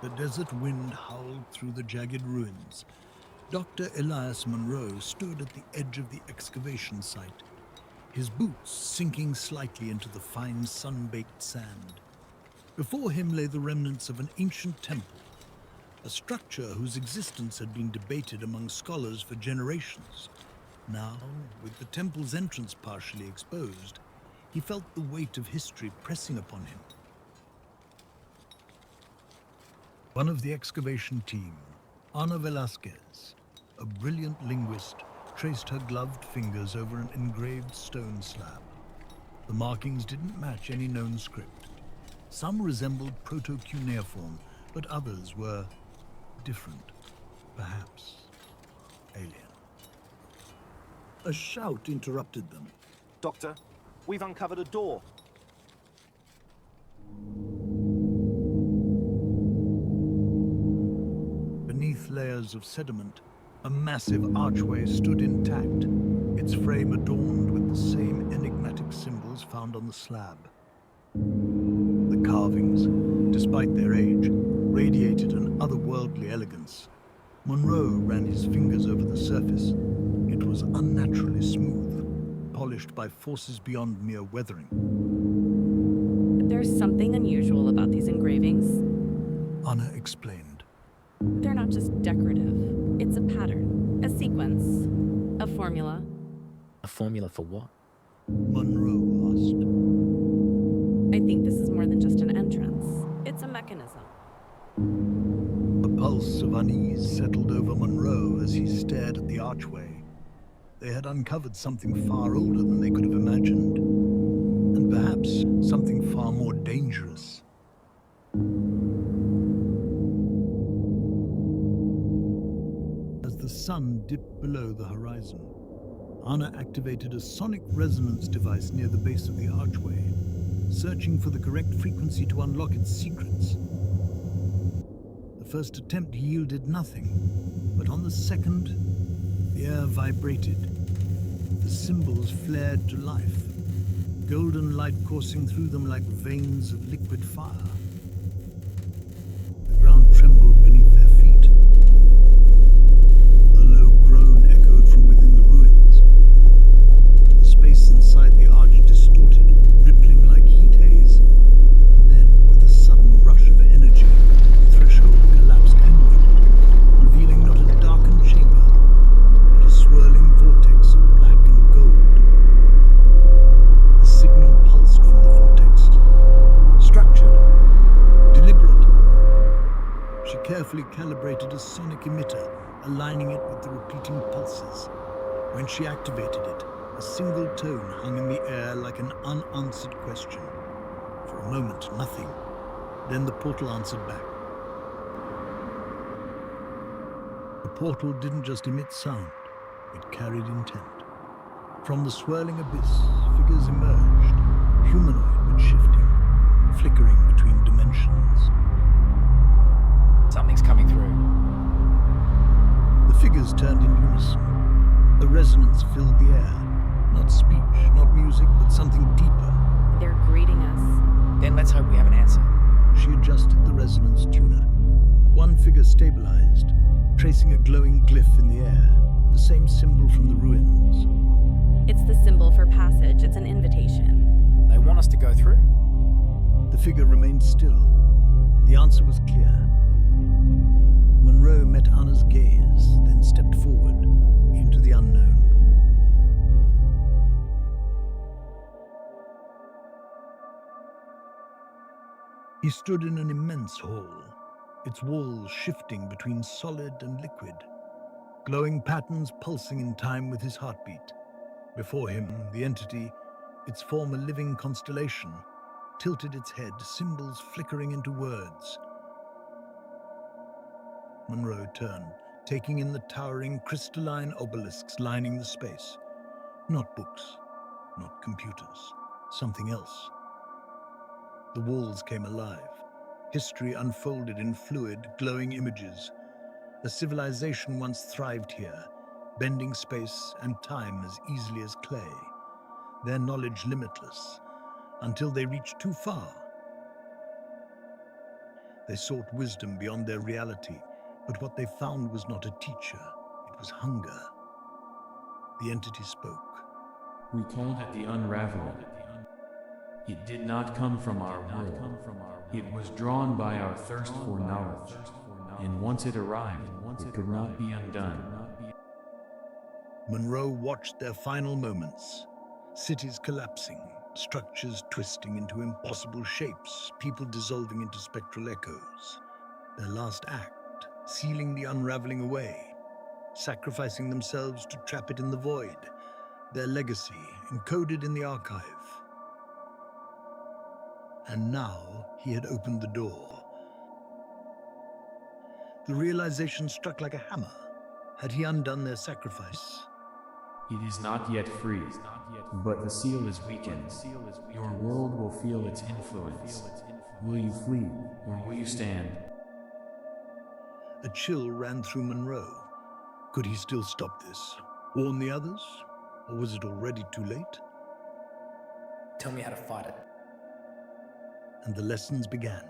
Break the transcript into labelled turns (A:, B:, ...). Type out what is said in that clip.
A: The desert wind howled through the jagged ruins. Dr. Elias Monroe stood at the edge of the excavation site, his boots sinking slightly into the fine sun-baked sand. Before him lay the remnants of an ancient temple, a structure whose existence had been debated among scholars for generations. Now, with the temple's entrance partially exposed, he felt the weight of history pressing upon him. One of the excavation team, Ana Velasquez, a brilliant linguist, traced her gloved fingers over an engraved stone slab. The markings didn't match any known script. Some resembled proto-cuneiform, but others were different, perhaps alien. A shout interrupted them.
B: Doctor, we've uncovered a door.
A: Beneath layers of sediment, a massive archway stood intact, its frame adorned with the same enigmatic symbols found on the slab. The carvings, despite their age, radiated an otherworldly elegance. Monroe ran his fingers over the surface. It was unnaturally smooth, polished by forces beyond mere weathering.
C: There's something unusual about these engravings.
A: Anna explained.
C: They're not just decorative. It's a pattern, a sequence, a formula.
D: A formula for what?
A: Monroe asked.
C: I think this is more than just an entrance. It's a mechanism.
A: A pulse of unease settled over Monroe as he stared at the archway. They had uncovered something far older than they could have imagined, and perhaps something far more dangerous. As the sun dipped below the horizon, Anna activated a sonic resonance device near the base of the archway, searching for the correct frequency to unlock its secrets. The first attempt yielded nothing, but on the second, the air vibrated. The symbols flared to life, golden light coursing through them like veins of liquid fire. The ground trembled beneath their feet. A low groan echoed from within the ruins. The space inside the arch distorted, rippling like heat haze. Then, with a sudden rush of energy, the threshold collapsed inward, revealing not a darkened chamber, but a swirling vortex of black and gold. A signal pulsed from the vortex, structured, deliberate. She carefully calibrated a sonic emitter, aligning it with the repeating pulses. When she activated it, a single tone hung in the air like an unanswered question. For a moment, nothing. Then the portal answered back. The portal didn't just emit sound, it carried intent. From the swirling abyss, figures emerged, humanoid but shifting, flickering between dimensions.
D: Something's coming through.
A: The figures turned in unison. A resonance filled the air. Not speech, not music, but something deeper.
C: They're greeting us.
D: Then let's hope we have an answer.
A: She adjusted the resonance tuner. One figure stabilized, tracing a glowing glyph in the air, the same symbol from the ruins.
C: It's the symbol for passage. It's an invitation.
D: They want us to go through.
A: The figure remained still. The answer was clear. Monroe met Anna's gaze, then stepped forward into the unknown. He stood in an immense hall, its walls shifting between solid and liquid, glowing patterns pulsing in time with his heartbeat. Before him, the entity, its form a living constellation, tilted its head, symbols flickering into words. Monroe turned, taking in the towering crystalline obelisks lining the space. Not books, not computers, something else. The walls came alive. History unfolded in fluid, glowing images. A civilization once thrived here, bending space and time as easily as clay. Their knowledge limitless, until they reached too far. They sought wisdom beyond their reality, but what they found was not a teacher, it was hunger. The entity spoke.
E: We called it the unraveling. It did not come from our world. It was drawn by our thirst for knowledge. And once it arrived, it could not be undone.
A: Monroe watched their final moments. Cities collapsing, structures twisting into impossible shapes, people dissolving into spectral echoes. Their last act, sealing the unraveling away, sacrificing themselves to trap it in the void. Their legacy encoded in the archive. And now he had opened the door. The realization struck like a hammer. Had he undone their sacrifice?
E: It is not yet free, but the seal is weakened. Your world will feel its influence. Will you flee, or will you stand?
A: A chill ran through Monroe. Could he still stop this? Warn the others? Or was it already too late?
D: Tell me how to fight it.
A: And the lessons began.